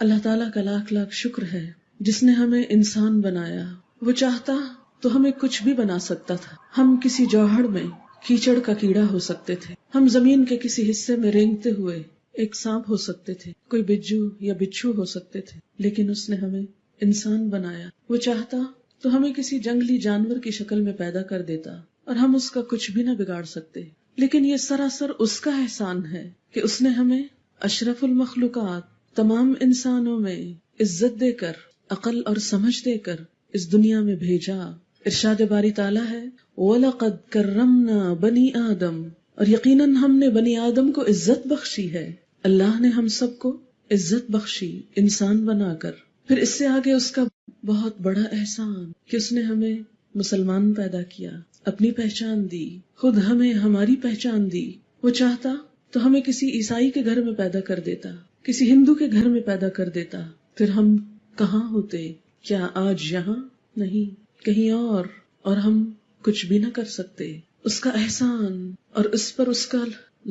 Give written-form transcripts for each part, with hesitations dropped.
اللہ تعالیٰ کا لاکھ لاکھ شکر ہے جس نے ہمیں انسان بنایا. وہ چاہتا تو ہمیں کچھ بھی بنا سکتا تھا. ہم کسی جوہڑ میں کیچڑ کا کیڑا ہو سکتے تھے، ہم زمین کے کسی حصے میں رینگتے ہوئے ایک سانپ ہو سکتے تھے، کوئی بجو یا بچھو ہو سکتے تھے، لیکن اس نے ہمیں انسان بنایا. وہ چاہتا تو ہمیں کسی جنگلی جانور کی شکل میں پیدا کر دیتا اور ہم اس کا کچھ بھی نہ بگاڑ سکتے. لیکن یہ سراسر اس کا احسان ہے کہ اس نے ہمیں اشرف المخلوقات، تمام انسانوں میں عزت دے کر، عقل اور سمجھ دے کر اس دنیا میں بھیجا. ارشاد باری تعالیٰ ہے وَلَقَدْ كَرَّمْنَا بَنِي آدم، اور یقیناً ہم نے بنی آدم کو عزت بخشی ہے. اللہ نے ہم سب کو عزت بخشی انسان بنا کر. پھر اس سے آگے اس کا بہت بڑا احسان کہ اس نے ہمیں مسلمان پیدا کیا، اپنی پہچان دی، خود ہمیں ہماری پہچان دی. وہ چاہتا تو ہمیں کسی عیسائی کے گھر میں پیدا کر دیتا، کسی ہندو کے گھر میں پیدا کر دیتا، پھر ہم کہاں ہوتے؟ کیا آج یہاں؟ نہیں، کہیں اور ہم کچھ بھی نہ کر سکتے. اس کا احسان اور اس پر اس کا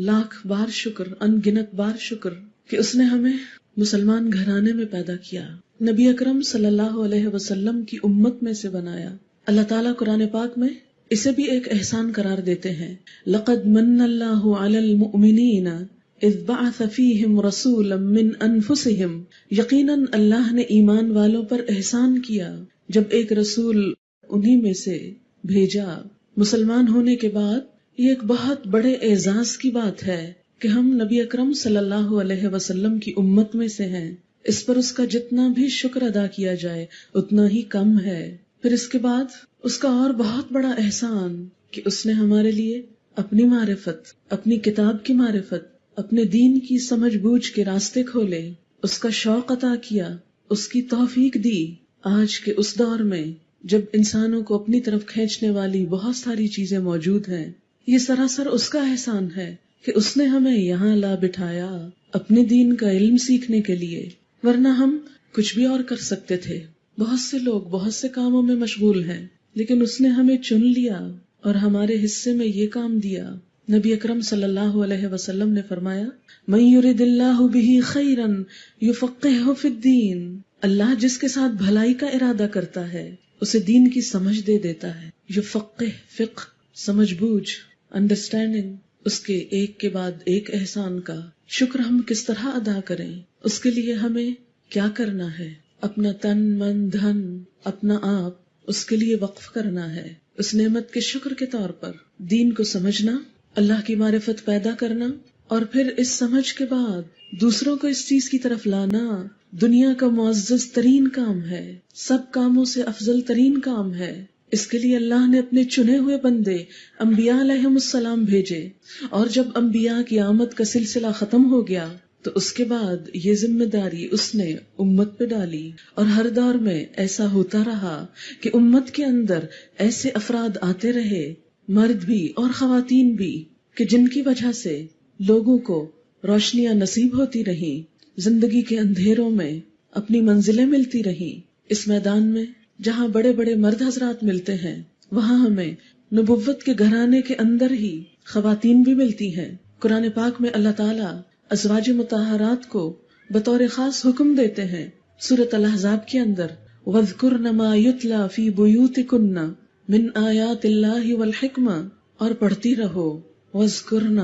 لاکھ بار شکر، ان گنت بار شکر کہ اس نے ہمیں مسلمان گھرانے میں پیدا کیا، نبی اکرم صلی اللہ علیہ وسلم کی امت میں سے بنایا. اللہ تعالیٰ قرآن پاک میں اسے بھی ایک احسان قرار دیتے ہیں. لقد من اللہ علی المؤمنین اذ بعث فیہم رسولا من انفسہم، یقیناً اللہ نے ایمان والوں پر احسان کیا جب ایک رسول انہی میں سے بھیجا. مسلمان ہونے کے بعد یہ ایک بہت بڑے اعزاز کی بات ہے کہ ہم نبی اکرم صلی اللہ علیہ وسلم کی امت میں سے ہیں. اس پر اس کا جتنا بھی شکر ادا کیا جائے اتنا ہی کم ہے. پھر اس کے بعد اس کا اور بہت بڑا احسان کہ اس نے ہمارے لیے اپنی معرفت، اپنی کتاب کی معرفت، اپنے دین کی سمجھ بوجھ کے راستے کھولے، اس کا شوق عطا کیا، اس کی توفیق دی. آج کے اس دور میں جب انسانوں کو اپنی طرف کھینچنے والی بہت ساری چیزیں موجود ہیں، یہ سراسر اس کا احسان ہے کہ اس نے ہمیں یہاں لا بٹھایا اپنے دین کا علم سیکھنے کے لیے. ورنہ ہم کچھ بھی اور کر سکتے تھے. بہت سے لوگ بہت سے کاموں میں مشغول ہیں، لیکن اس نے ہمیں چن لیا اور ہمارے حصے میں یہ کام دیا. نبی اکرم صلی اللہ علیہ وسلم نے فرمایا من یرد اللہ بہ خیرا یفقہہ فی الدین، اللہ جس کے ساتھ بھلائی کا ارادہ کرتا ہے اسے دین کی سمجھ دے دیتا ہے. یفقہ، فقہ، سمجھ بوجھ، انڈرسٹینڈنگ. اس کے ایک کے بعد ایک احسان کا شکر ہم کس طرح ادا کریں، اس کے لیے ہمیں کیا کرنا ہے. اپنا تن، من، دھن، اپنا آپ اس کے لیے وقف کرنا ہے. اس نعمت کے شکر کے طور پر دین کو سمجھنا، اللہ کی معرفت پیدا کرنا، اور پھر اس سمجھ کے بعد دوسروں کو اس چیز کی طرف لانا دنیا کا معزز ترین کام ہے، سب کاموں سے افضل ترین کام ہے. اس کے لیے اللہ نے اپنے چنے ہوئے بندے انبیاء علیہم السلام بھیجے، اور جب انبیاء کی آمد کا سلسلہ ختم ہو گیا تو اس کے بعد یہ ذمہ داری اس نے امت پہ ڈالی. اور ہر دور میں ایسا ہوتا رہا کہ امت کے اندر ایسے افراد آتے رہے، مرد بھی اور خواتین بھی، کہ جن کی وجہ سے لوگوں کو روشنیاں نصیب ہوتی رہیں، زندگی کے اندھیروں میں اپنی منزلیں ملتی رہیں. اس میدان میں جہاں بڑے بڑے مرد حضرات ملتے ہیں، وہاں ہمیں نبوت کے گھرانے کے اندر ہی خواتین بھی ملتی ہیں. قرآن پاک میں اللہ تعالیٰ ازواج مطہرات کو بطور خاص حکم دیتے ہیں. سورۃ الاحزاب کے اندر وَاذْكُرْنَ مَا يُتْلَى فِي بُيُوتِكُنَّ مِنْ آیَاتِ اللَّهِ وَالْحِکْمَةِ، اور پڑھتی رہو. وَاذْكُرْنَ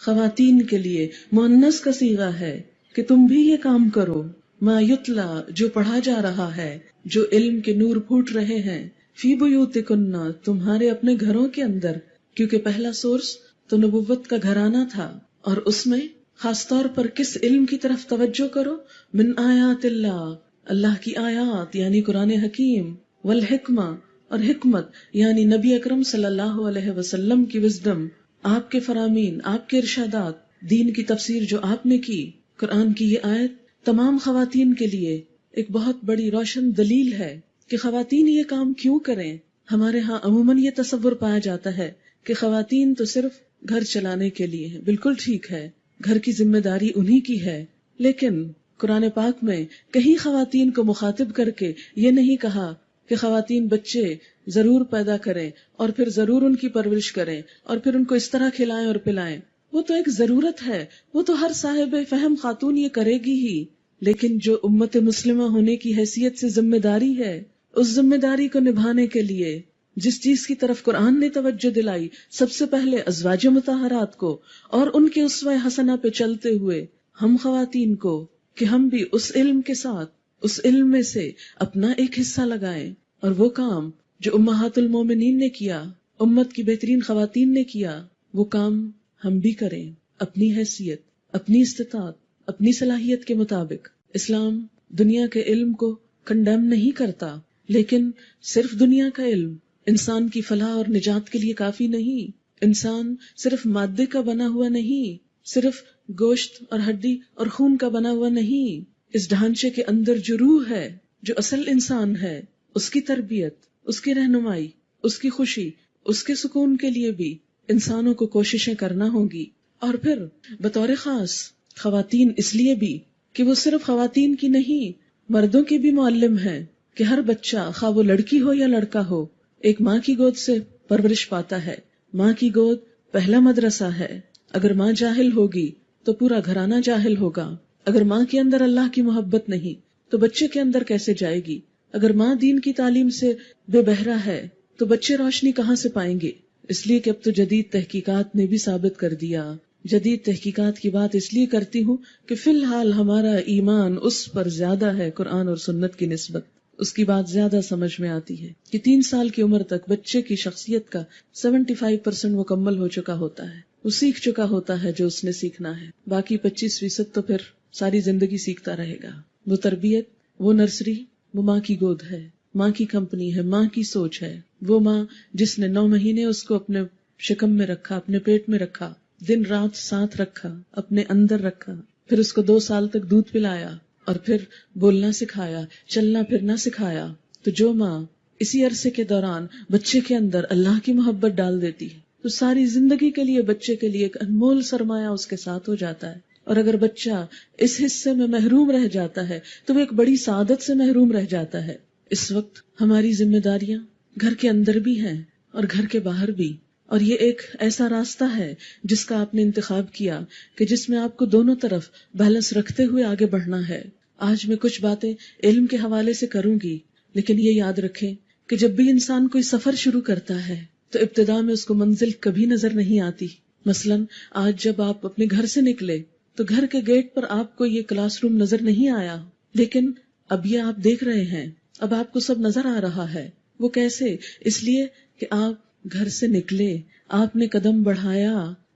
خواتین کے لیے مؤنث کا صیغہ ہے کہ تم بھی یہ کام کرو. ما یتلا، جو پڑھا جا رہا ہے، جو علم کے نور پھوٹ رہے ہیں، فی بیوتکن، تمہارے اپنے گھروں کے اندر، کیونکہ پہلا سورس تو نبوت کا گھرانہ تھا، اور اس میں خاص طور پر کس علم کی طرف توجہ کرو؟ من آیات اللہ، اللہ کی آیات یعنی قرآن حکیم، والحکمہ، اور حکمت یعنی نبی اکرم صلی اللہ علیہ وسلم کی وزڈم، آپ کے فرامین، آپ کے ارشادات، دین کی تفسیر جو آپ نے کی. قرآن کی یہ آیت تمام خواتین کے لیے ایک بہت بڑی روشن دلیل ہے کہ خواتین یہ کام کیوں کریں. ہمارے ہاں عموماً یہ تصور پایا جاتا ہے کہ خواتین تو صرف گھر چلانے کے لیے ہیں. بالکل ٹھیک ہے، گھر کی ذمہ داری انہی کی ہے، لیکن قرآن پاک میں کہیں خواتین کو مخاطب کر کے یہ نہیں کہا کہ خواتین بچے ضرور پیدا کریں اور پھر ضرور ان کی پرورش کریں اور پھر ان کو اس طرح کھلائیں اور پلائیں. وہ تو ایک ضرورت ہے، وہ تو ہر صاحب فہم خاتون یہ کرے گی ہی، لیکن جو امت مسلمہ ہونے کی حیثیت سے ذمہ داری ہے، اس ذمہ داری کو نبھانے کے لیے جس چیز کی طرف قرآن نے توجہ دلائی، سب سے پہلے ازواج مطہرات کو اور ان کے اسوہ حسنہ پہ چلتے ہوئے ہم خواتین کو، کہ ہم بھی اس علم کے ساتھ اس علم میں سے اپنا ایک حصہ لگائیں، اور وہ کام جو امہات المومنین نے کیا، امت کی بہترین خواتین نے کیا، وہ کام ہم بھی کریں اپنی حیثیت، اپنی استطاعت، اپنی صلاحیت کے مطابق۔ اسلام دنیا کے علم کو کنڈیم نہیں کرتا، لیکن صرف دنیا کا علم انسان کی فلاح اور نجات کے لیے کافی نہیں۔ انسان صرف مادے کا بنا ہوا نہیں، صرف گوشت اور ہڈی اور خون کا بنا ہوا نہیں۔ اس ڈھانچے کے اندر جو روح ہے، جو اصل انسان ہے، اس کی تربیت، اس کی رہنمائی، اس کی خوشی، اس کے سکون کے لیے بھی انسانوں کو کوششیں کرنا ہوں گی۔ اور پھر بطور خاص خواتین اس لیے بھی کہ وہ صرف خواتین کی نہیں، مردوں کی بھی معلم ہے، کہ ہر بچہ خواہ وہ لڑکی ہو یا لڑکا ہو ایک ماں کی گود سے پرورش پاتا ہے۔ ماں کی گود پہلا مدرسہ ہے۔ اگر ماں جاہل ہوگی تو پورا گھرانہ جاہل ہوگا۔ اگر ماں کے اندر اللہ کی محبت نہیں تو بچے کے اندر کیسے جائے گی؟ اگر ماں دین کی تعلیم سے بے بہرہ ہے تو بچے روشنی کہاں سے پائیں گے؟ اس لیے کہ اب تو جدید تحقیقات نے بھی ثابت کر دیا، جدید تحقیقات کی بات اس لیے کرتی ہوں کہ فی الحال ہمارا ایمان اس پر زیادہ ہے قرآن اور سنت کی نسبت، اس کی بات زیادہ سمجھ میں آتی ہے کہ 3 سال کی عمر تک بچے کی شخصیت کا 75% مکمل ہو چکا ہوتا ہے، وہ سیکھ چکا ہوتا ہے جو اس نے سیکھنا ہے، باقی 25% تو پھر ساری زندگی سیکھتا رہے گا۔ وہ تربیت، وہ نرسری، وہ ماں کی گود ہے، ماں کی کمپنی ہے، ماں کی سوچ ہے۔ وہ ماں جس نے 9 مہینے اس کو اپنے شکم میں رکھا، اپنے پیٹ میں رکھا، دن رات ساتھ رکھا، اپنے اندر رکھا، پھر اس کو 2 سال تک دودھ پلایا اور پھر بولنا سکھایا، چلنا پھرنا سکھایا، تو جو ماں اسی عرصے کے دوران بچے کے اندر اللہ کی محبت ڈال دیتی ہے تو ساری زندگی کے لیے بچے کے لیے ایک انمول سرمایہ اس کے ساتھ ہو جاتا ہے۔ اور اگر بچہ اس حصے میں محروم رہ جاتا ہے تو وہ ایک بڑی سعادت سے محروم رہ جاتا ہے۔ اس وقت ہماری ذمہ داریاں گھر کے اندر بھی ہیں اور گھر کے باہر بھی، اور یہ ایک ایسا راستہ ہے جس کا آپ نے انتخاب کیا کہ جس میں آپ کو دونوں طرف بیلنس رکھتے ہوئے آگے بڑھنا ہے۔ آج میں کچھ باتیں علم کے حوالے سے کروں گی، لیکن یہ یاد رکھیں کہ جب بھی انسان کوئی سفر شروع کرتا ہے تو ابتدا میں اس کو منزل کبھی نظر نہیں آتی۔ مثلاً آج جب آپ اپنے گھر سے نکلے تو گھر کے گیٹ پر آپ کو یہ کلاس روم نظر نہیں آیا، لیکن اب یہ آپ دیکھ رہے ہیں، اب آپ کو سب نظر آ رہا ہے۔ وہ کیسے؟ اس لیے کہ آپ گھر سے نکلے، آپ نے قدم بڑھایا،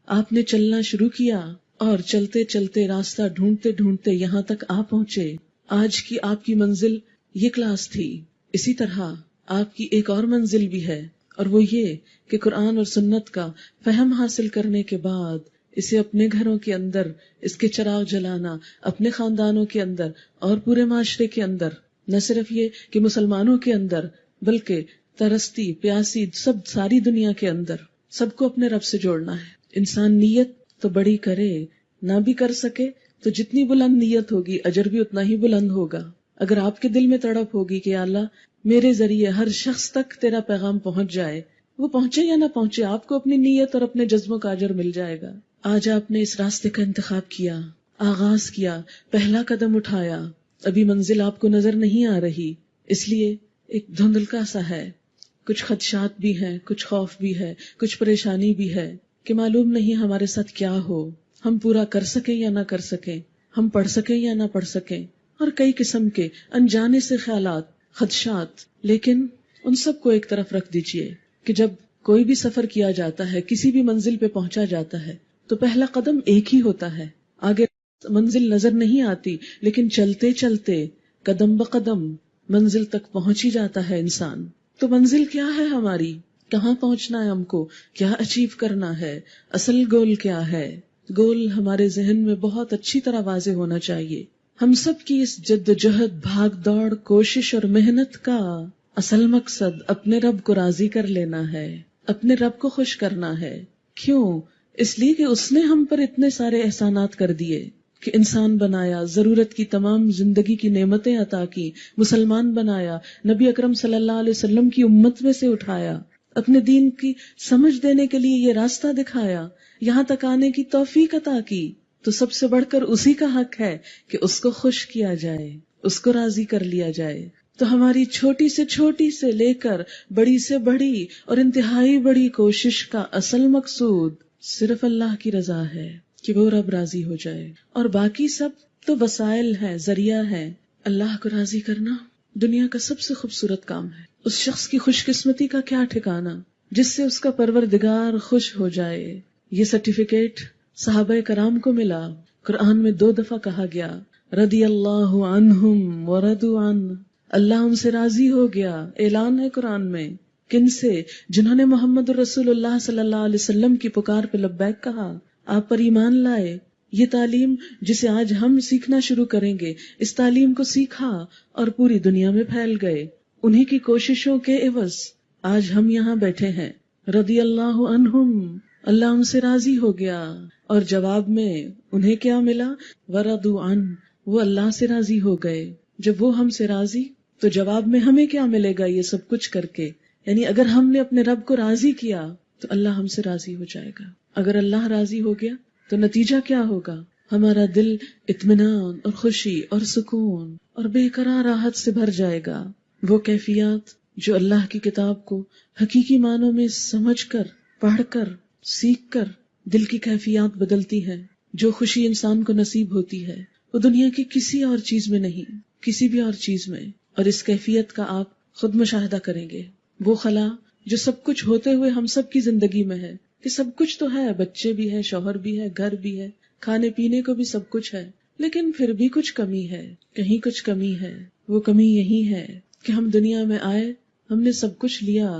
آپ نے چلنا شروع کیا، اور چلتے چلتے راستہ ڈھونڈتے ڈھونڈتے یہاں تک آ پہنچے۔ آج کی آپ کی منزل یہ کلاس تھی۔ اسی طرح آپ کی ایک اور منزل بھی ہے، اور وہ یہ کہ قرآن اور سنت کا فہم حاصل کرنے کے بعد اسے اپنے گھروں کے اندر اس کے چراغ جلانا، اپنے خاندانوں کے اندر اور پورے معاشرے کے اندر، نہ صرف یہ کہ مسلمانوں کے اندر بلکہ ترستی پیاسی ساری دنیا کے اندر سب کو اپنے رب سے جوڑنا ہے۔ انسان نیت تو بڑی کرے، نہ بھی کر سکے تو جتنی بلند نیت ہوگی اجر بھی اتنا ہی بلند ہوگا۔ اگر آپ کے دل میں تڑپ ہوگی کہ یا اللہ میرے ذریعے ہر شخص تک تیرا پیغام پہنچ جائے، وہ پہنچے یا نہ پہنچے آپ کو اپنی نیت اور اپنے جذبوں کا اجر مل جائے گا۔ آج آپ نے اس راستے کا انتخاب کیا، آغاز کیا، پہلا قدم اٹھایا، ابھی منزل آپ کو نظر نہیں آ رہی، اس لیے ایک دھندلکا سا ہے، کچھ خدشات بھی ہیں، کچھ خوف بھی ہے، کچھ پریشانی بھی ہے کہ معلوم نہیں ہمارے ساتھ کیا ہو، ہم پورا کر سکیں یا نہ کر سکیں، ہم پڑھ سکیں یا نہ پڑھ سکیں، اور کئی قسم کے انجانے سے خیالات، خدشات۔ لیکن ان سب کو ایک طرف رکھ دیجئے کہ جب کوئی بھی سفر کیا جاتا ہے، کسی بھی منزل پہ پہنچا جاتا ہے تو پہلا قدم ایک ہی ہوتا ہے، آگے منزل نظر نہیں آتی، لیکن چلتے چلتے قدم بقدم منزل تک پہنچ ہی جاتا ہے انسان۔ تو منزل کیا ہے ہماری؟ کہاں پہنچنا ہے ہم کو؟ کیا اچیو کرنا ہے؟ اصل گول کیا ہے؟ گول ہمارے ذہن میں بہت اچھی طرح واضح ہونا چاہیے۔ ہم سب کی اس جد جہد، بھاگ دوڑ، کوشش اور محنت کا اصل مقصد اپنے رب کو راضی کر لینا ہے، اپنے رب کو خوش کرنا ہے۔ کیوں؟ اس لیے کہ اس نے ہم پر اتنے سارے احسانات کر دیے کہ انسان بنایا، ضرورت کی تمام زندگی کی نعمتیں عطا کی، مسلمان بنایا، نبی اکرم صلی اللہ علیہ وسلم کی امت میں سے اٹھایا، اپنے دین کی سمجھ دینے کے لیے یہ راستہ دکھایا، یہاں تک آنے کی توفیق عطا کی۔ تو سب سے بڑھ کر اسی کا حق ہے کہ اس کو خوش کیا جائے، اس کو راضی کر لیا جائے۔ تو ہماری چھوٹی سے لے کر بڑی سے بڑی اور انتہائی بڑی کوشش کا اصل مقصود صرف اللہ کی رضا ہے کہ وہ رب راضی ہو جائے، اور باقی سب تو وسائل ہے، ذریعہ ہے۔ اللہ کو راضی کرنا دنیا کا سب سے خوبصورت کام ہے۔ اس شخص کی خوش قسمتی کا کیا ٹھکانہ جس سے اس کا پروردگار خوش ہو جائے۔ یہ سرٹیفکیٹ صحابہ کرام کو ملا۔ قرآن میں 2 دفعہ کہا گیا رضی اللہ عنہم ورضوا عنہ، اللہ ان سے راضی ہو گیا۔ اعلان ہے قرآن میں، کن سے؟ جنہوں نے محمد رسول اللہ صلی اللہ علیہ وسلم کی پکار پہ لبیک کہا، آپ پر ایمان لائے۔ یہ تعلیم جسے آج ہم سیکھنا شروع کریں گے، اس تعلیم کو سیکھا اور پوری دنیا میں پھیل گئے۔ انہی کی کوششوں کے عوض آج ہم یہاں بیٹھے ہیں۔ رضی اللہ عنہم، اللہ ان سے راضی ہو گیا، اور جواب میں انہیں کیا ملا؟ ورضوا عنہ، وہ اللہ سے راضی ہو گئے۔ جب وہ ہم سے راضی تو جواب میں ہمیں کیا ملے گا؟ یہ سب کچھ کر کے، یعنی اگر ہم نے اپنے رب کو راضی کیا تو اللہ ہم سے راضی ہو جائے گا۔ اگر اللہ راضی ہو گیا تو نتیجہ کیا ہوگا؟ ہمارا دل اطمینان اور خوشی اور سکون اور بے قرار راحت سے بھر جائے گا۔ وہ کیفیات جو اللہ کی کتاب کو حقیقی معنوں میں سمجھ کر، پڑھ کر، سیکھ کر دل کی کیفیات بدلتی ہے، جو خوشی انسان کو نصیب ہوتی ہے، وہ دنیا کی کسی اور چیز میں نہیں، کسی بھی اور چیز میں۔ اور اس کیفیت کا آپ خود مشاہدہ کریں گے۔ وہ خلا جو سب کچھ ہوتے ہوئے ہم سب کی زندگی میں ہے، کہ سب کچھ تو ہے، بچے بھی ہے، شوہر بھی ہے، گھر بھی ہے، کھانے پینے کو بھی سب کچھ ہے، لیکن پھر بھی کچھ کمی ہے، کہیں کچھ کمی ہے۔ وہ کمی یہی ہے کہ ہم دنیا میں آئے، ہم نے سب کچھ لیا،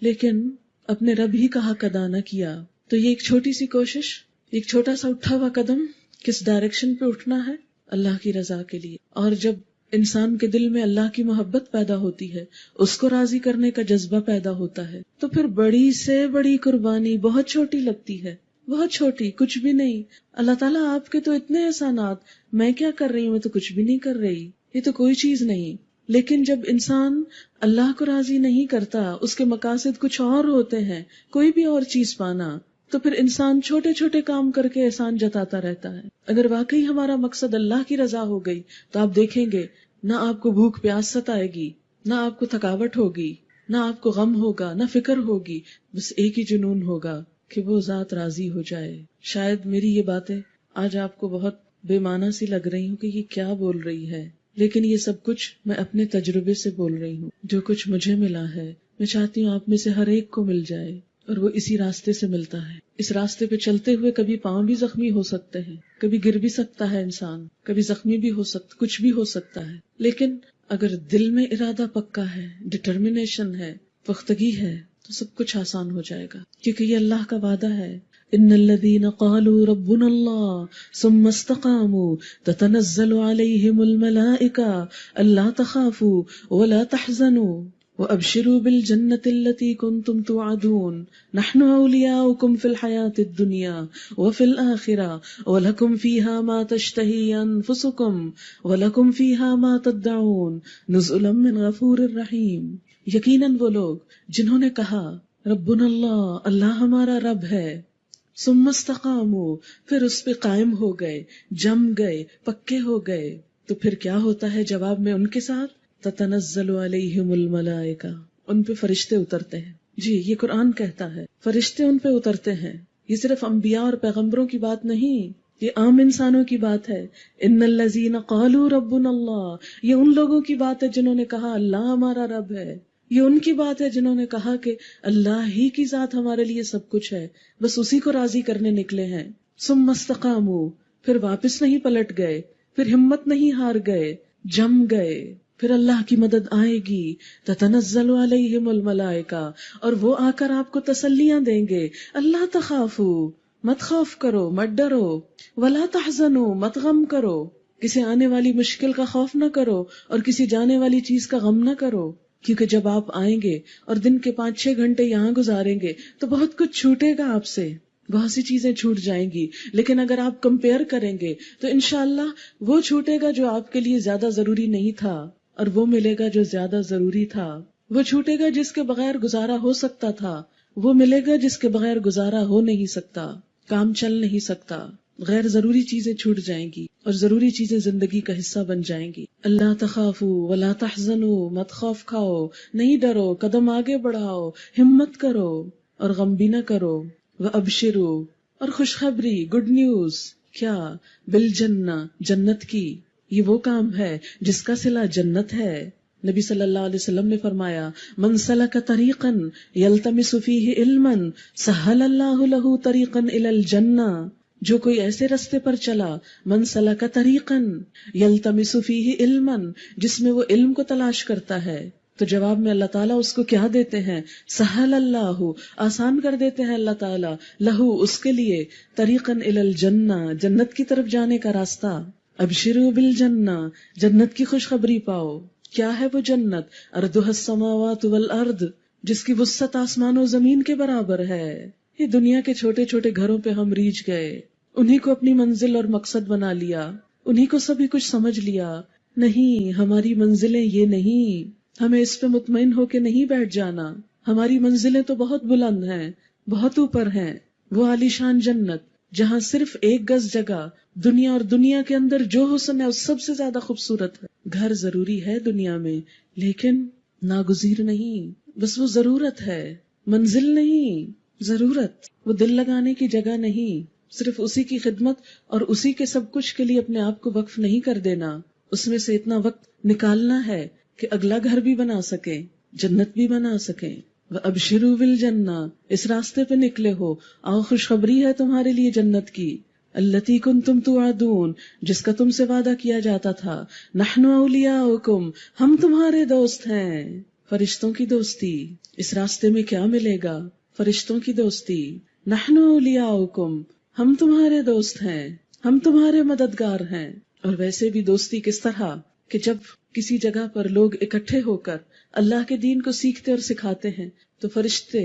لیکن اپنے رب ہی کا حق ادا نہ کیا۔ تو یہ ایک چھوٹی سی کوشش، ایک چھوٹا سا اٹھا ہوا قدم کس ڈائریکشن پہ اٹھنا ہے؟ اللہ کی رضا کے لیے۔ اور جب انسان کے دل میں اللہ کی محبت پیدا ہوتی ہے، اس کو راضی کرنے کا جذبہ پیدا ہوتا ہے، تو پھر بڑی سے بڑی قربانی بہت چھوٹی لگتی ہے، بہت چھوٹی، کچھ بھی نہیں۔ اللہ تعالیٰ آپ کے تو اتنے احسانات، میں کیا کر رہی ہوں؟ میں تو کچھ بھی نہیں کر رہی، یہ تو کوئی چیز نہیں۔ لیکن جب انسان اللہ کو راضی نہیں کرتا، اس کے مقاصد کچھ اور ہوتے ہیں، کوئی بھی اور چیز پانا، تو پھر انسان چھوٹے چھوٹے کام کر کے احسان جتاتا رہتا ہے۔ اگر واقعی ہمارا مقصد اللہ کی رضا ہو گئی تو آپ دیکھیں گے نہ آپ کو بھوک پیاس ستائے گی، نہ آپ کو تھکاوٹ ہوگی، نہ آپ کو غم ہوگا، نہ فکر ہوگی، بس ایک ہی جنون ہوگا کہ وہ ذات راضی ہو جائے۔ شاید میری یہ باتیں آج آپ کو بہت بے معنی سی لگ رہی ہوں کہ یہ کیا بول رہی ہے، لیکن یہ سب کچھ میں اپنے تجربے سے بول رہی ہوں۔ جو کچھ مجھے ملا ہے، میں چاہتی ہوں آپ میں سے ہر ایک کو مل جائے، اور وہ اسی راستے سے ملتا ہے۔ اس راستے پہ چلتے ہوئے کبھی پاؤں بھی زخمی ہو سکتے ہیں، کبھی گر بھی سکتا ہے انسان، کبھی زخمی بھی ہو سکتا، کچھ بھی ہو سکتا ہے، لیکن اگر دل میں ارادہ پکا ہے، ڈٹرمنیشن ہے، پختگی ہے، تو سب کچھ آسان ہو جائے گا، کیونکہ یہ اللہ کا وعدہ ہے۔ ان الذين قالوا ربنا الله ثم استقاموا تتنزل عليهم الملائكة الا تخافوا ولا تحزنوا وَأَبْشِرُوا بِالْجَنَّةِ الَّتِي كُنْتُمْ تُوعَدُونَ نَحْنُ أَوْلِيَاؤُكُمْ فِي الْحَيَاةِ الدُّنْيَا وَفِي الْآخِرَةِ وَلَكُمْ فِيهَا مَا تَشْتَهِي أَنفُسُكُمْ وَلَكُمْ فِيهَا مَا تَدَّعُونَ نُزُلًا مِّنْ غَفُورٍ رَّحِيمٍ۔ یقیناً وہ لوگ جنہوں نے کہا ربنا اللہ، اللہ ہمارا رب ہے، ثم استقاموا، پھر اس پہ قائم ہو گئے، جم گئے، پکے ہو گئے، تو پھر کیا ہوتا ہے جواب میں ان کے ساتھ؟ تتنزل علیہم الملائکہ، ان پہ فرشتے اترتے ہیں۔ جی یہ قرآن کہتا ہے فرشتے ان پہ اترتے ہیں۔ یہ صرف انبیاء اور پیغمبروں کی بات نہیں، یہ عام انسانوں کی بات ہے۔ ان الذین قالوا ربنا اللہ، یہ ان لوگوں کی بات ہے جنہوں نے کہا اللہ ہمارا رب ہے۔ یہ ان کی بات ہے جنہوں نے کہا کہ اللہ ہی کی ذات ہمارے لیے سب کچھ ہے، بس اسی کو راضی کرنے نکلے ہیں۔ ثم استقاموا، پھر واپس نہیں پلٹ گئے، پھر ہمت نہیں ہار گئے، جم گئے، پھر اللہ کی مدد آئے گی۔ تتنزل علیہم الملائکہ، اور وہ آ کر آپ کو تسلیاں دیں گے۔ اللہ تخافوا، مت خوف کرو، مت ڈرو، ولا تحزنوا، مت غم کرو، کسی آنے والی مشکل کا خوف نہ کرو اور کسی جانے والی چیز کا غم نہ کرو، کیونکہ جب آپ آئیں گے اور دن کے 5-6 گھنٹے یہاں گزاریں گے تو بہت کچھ چھوٹے گا آپ سے، بہت سی چیزیں چھوٹ جائیں گی، لیکن اگر آپ کمپیئر کریں گے تو انشاءاللہ وہ چھوٹے گا جو آپ کے لیے زیادہ ضروری نہیں تھا، اور وہ ملے گا جو زیادہ ضروری تھا۔ وہ چھوٹے گا جس کے بغیر گزارا ہو سکتا تھا، وہ ملے گا جس کے بغیر گزارا ہو نہیں سکتا، کام چل نہیں سکتا۔ غیر ضروری چیزیں چھوٹ جائیں گی اور ضروری چیزیں زندگی کا حصہ بن جائیں گی. اللہ تخافوا ولا تحزنوا، مت خوف کھاؤ، نہیں ڈرو، قدم آگے بڑھاؤ، ہمت کرو اور غم بھی نہ کرو. وابشروا، اور خوشخبری، گڈ نیوز، کیا؟ بالجنہ، جنت کی. یہ وہ کام ہے جس کا صلہ جنت ہے. نبی صلی اللہ علیہ وسلم نے فرمایا، من سلک طریقا یلتمس فیہ علما سہل اللہ لہ طریقا الی الجنہ. جو کوئی ایسے رستے پر چلا، من سلک طریقا یلتمس فیہ علما، جس میں وہ علم کو تلاش کرتا ہے، تو جواب میں اللہ تعالیٰ اس کو کیا دیتے ہیں؟ سہل اللہ، آسان کر دیتے ہیں اللہ تعالیٰ، لہو، اس کے لیے، طریقا الی الجنہ، جنت کی طرف جانے کا راستہ. ابشروا بالجنہ، جنت کی خوشخبری پاؤ. کیا ہے وہ جنت؟ ارضها السماوات والارض، جس کی وسعت آسمان و زمین کے برابر ہے. یہ دنیا کے چھوٹے چھوٹے گھروں پہ ہم ریجھ گئے، انہی کو اپنی منزل اور مقصد بنا لیا، انہی کو سبھی کچھ سمجھ لیا. نہیں، ہماری منزلیں یہ نہیں. ہمیں اس پہ مطمئن ہو کے نہیں بیٹھ جانا. ہماری منزلیں تو بہت بلند ہیں، بہت اوپر ہیں. وہ عالیشان جنت جہاں صرف ایک گز جگہ، دنیا اور دنیا کے اندر جو حسن ہے اس سب سے زیادہ خوبصورت ہے. گھر ضروری ہے دنیا میں، لیکن ناگزیر نہیں، بس وہ ضرورت ہے، منزل نہیں، ضرورت. وہ دل لگانے کی جگہ نہیں. صرف اسی کی خدمت اور اسی کے سب کچھ کے لیے اپنے آپ کو وقف نہیں کر دینا. اس میں سے اتنا وقت نکالنا ہے کہ اگلا گھر بھی بنا سکیں، جنت بھی بنا سکیں. وَأَبْشِرُوا بِالْجَنَّةِ، اس راستے پہ نکلے ہو، آؤ، خوشخبری ہے تمہارے لیے جنت کی. الَّتِي كُنْتُمْ تُوعَدُونَ، جس کا تم سے وعدہ کیا جاتا تھا. نَحْنُ أَوْلِيَاؤُكُمْ، ہم تمہارے دوست ہیں. فرشتوں کی دوستی. اس راستے میں کیا ملے گا؟ فرشتوں کی دوستی. نَحْنُ أَوْلِيَاؤُكُمْ، ہم تمہارے دوست ہیں، ہم تمہارے مددگار ہیں. اور ویسے بھی دوستی کس طرح کہ جب کسی جگہ پر لوگ اکٹھے ہو کر اللہ کے دین کو سیکھتے اور سکھاتے ہیں تو فرشتے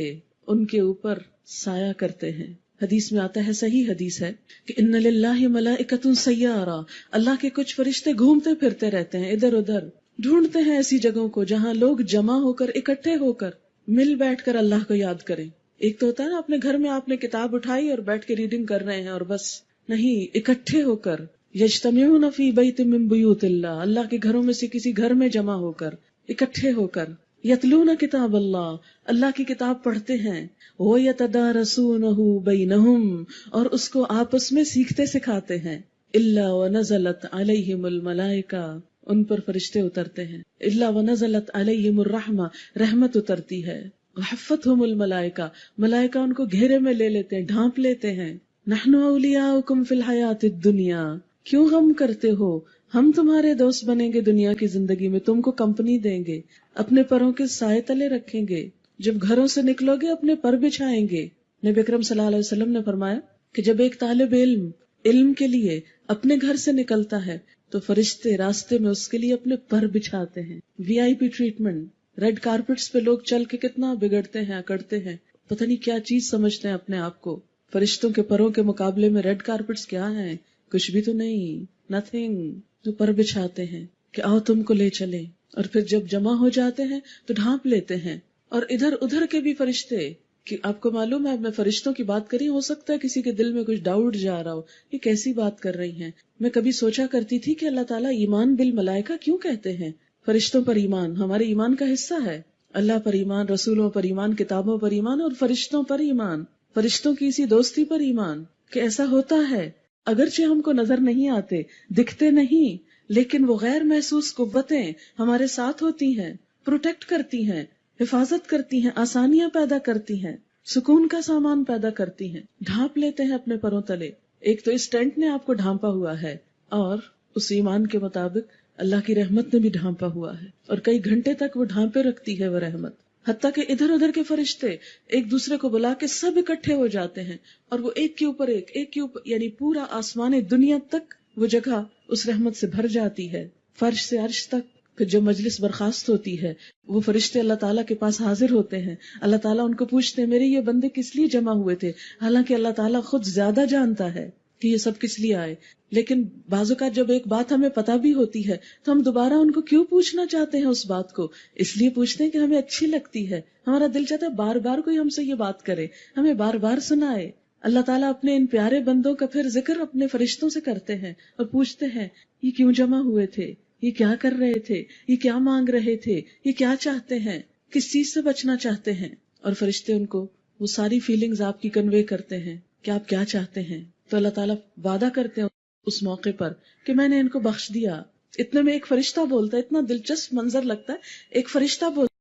ان کے اوپر سایہ کرتے ہیں. حدیث میں آتا ہے، صحیح حدیث ہے، کہ ان للہ ملائکۃ سیارہ، اللہ کے کچھ فرشتے گھومتے پھرتے رہتے ہیں، ادھر ادھر ڈھونڈتے ہیں ایسی جگہوں کو جہاں لوگ جمع ہو کر، اکٹھے ہو کر، مل بیٹھ کر اللہ کو یاد کریں. ایک تو ہوتا ہے نا اپنے گھر میں آپ نے کتاب اٹھائی اور بیٹھ کے ریڈنگ کر رہے ہیں اور بس، نہیں، اکٹھے ہو کر. یجتمعون فی بیت من بیوت اللہ، اللہ کے گھروں میں سے کسی گھر میں جمع ہو کر، اکٹھے ہو کر. یتلون کتاب اللہ، اللہ کی کتاب پڑھتے ہیں. وَيَتَدَارَسُونَهُ بَيْنَهُمْ، اور اس کو آپس میں سیکھتے سکھاتے ہیں. إِلَّا وَنَزَلَتْ عَلَيْهِمُ الْمَلَائِكَةُ، ان پر فرشتے اترتے ہیں. إِلَّا وَنَزَلَتْ عَلَيْهِمُ الرَّحْمَةُ، رحمت اترتی ہے. وَحَفَّتْهُمُ الْمَلَائِكَةُ، ملائکہ ان کو گھیرے میں لے لیتے ہیں، ڈھانپ لیتے ہیں. نَحْنُ أَوْلِيَاؤُكُمْ فِي الْحَيَاةِ الدُّنْيَا، کیوں غم کرتے ہو، ہم تمہارے دوست بنیں گے دنیا کی زندگی میں، تم کو کمپنی دیں گے، اپنے پروں کے سائے تلے رکھیں گے. جب گھروں سے نکلو گے اپنے پر بچھائیں گے. نبی اکرم صلی اللہ علیہ وسلم نے فرمایا کہ جب ایک طالب علم علم کے لیے اپنے گھر سے نکلتا ہے تو فرشتے راستے میں اس کے لیے اپنے پر بچھاتے ہیں. VIP treatment. ریڈ کارپٹس پہ لوگ چل کے کتنا بگڑتے ہیں، اکڑتے ہیں، پتہ نہیں کیا چیز سمجھتے ہیں اپنے آپ کو. فرشتوں کے پروں کے مقابلے میں ریڈ کارپٹس کیا ہیں؟ کچھ بھی تو نہیں، نتھنگ. جو پر بچھاتے ہیں کہ آؤ تم کو لے چلیں، اور پھر جب جمع ہو جاتے ہیں تو ڈھانپ لیتے ہیں. اور ادھر ادھر کے بھی فرشتے، کہ آپ کو معلوم ہے میں فرشتوں کی بات کری، ہو سکتا ہے کسی کے دل میں کچھ ڈاؤٹ جا رہا ہو، یہ کیسی بات کر رہی ہیں. میں کبھی سوچا کرتی تھی کہ اللہ تعالیٰ ایمان بالملائکہ کیوں کہتے ہیں؟ فرشتوں پر ایمان ہمارے ایمان کا حصہ ہے. اللہ پر ایمان، رسولوں پر ایمان، کتابوں پر ایمان، اور فرشتوں پر ایمان، فرشتوں کی اسی دوستی پر ایمان کہ ایسا ہوتا ہے. اگرچہ ہم کو نظر نہیں آتے، دکھتے نہیں، لیکن وہ غیر محسوس قوتیں ہمارے ساتھ ہوتی ہیں، پروٹیکٹ کرتی ہیں، حفاظت کرتی ہیں، آسانیاں پیدا کرتی ہیں، سکون کا سامان پیدا کرتی ہیں. ڈھانپ لیتے ہیں اپنے پروں تلے. ایک تو اس ٹینٹ نے آپ کو ڈھانپا ہوا ہے، اور اس ایمان کے مطابق اللہ کی رحمت نے بھی ڈھانپا ہوا ہے، اور کئی گھنٹے تک وہ ڈھانپے رکھتی ہے وہ رحمت. حتیٰ کہ ادھر ادھر کے فرشتے ایک دوسرے کو بلا کے سب اکٹھے ہو جاتے ہیں، اور وہ ایک کے اوپر ایک کے اوپر، یعنی پورا آسمان دنیا تک وہ جگہ اس رحمت سے بھر جاتی ہے، فرش سے عرش تک. پھر جب مجلس برخاست ہوتی ہے وہ فرشتے اللہ تعالیٰ کے پاس حاضر ہوتے ہیں. اللہ تعالیٰ ان کو پوچھتے ہیں میرے یہ بندے کس لیے جمع ہوئے تھے، حالانکہ اللہ تعالیٰ خود زیادہ جانتا ہے کہ یہ سب کس لیے آئے. لیکن بعض اوقات جب ایک بات ہمیں پتہ بھی ہوتی ہے تو ہم دوبارہ ان کو کیوں پوچھنا چاہتے ہیں اس بات کو؟ اس لیے پوچھتے ہیں کہ ہمیں اچھی لگتی ہے، ہمارا دل چاہتا ہے بار بار کوئی ہم سے یہ بات کرے، ہمیں بار بار سنائے. اللہ تعالیٰ اپنے ان پیارے بندوں کا پھر ذکر اپنے فرشتوں سے کرتے ہیں اور پوچھتے ہیں یہ کیوں جمع ہوئے تھے، یہ کیا کر رہے تھے، یہ کیا مانگ رہے تھے، یہ کیا چاہتے ہیں، کس چیز سے بچنا چاہتے ہیں. اور فرشتے ان کو وہ ساری فیلنگز آپ کی کنوے کرتے ہیں کہ آپ کیا چاہتے ہیں. تو اللہ تعالیٰ وعدہ کرتے ہیں اس موقع پر کہ میں نے ان کو بخش دیا. اتنے میں ایک فرشتہ بولتا ہے، اتنا دلچسپ منظر لگتا ہے. ایک فرشتہ بولتا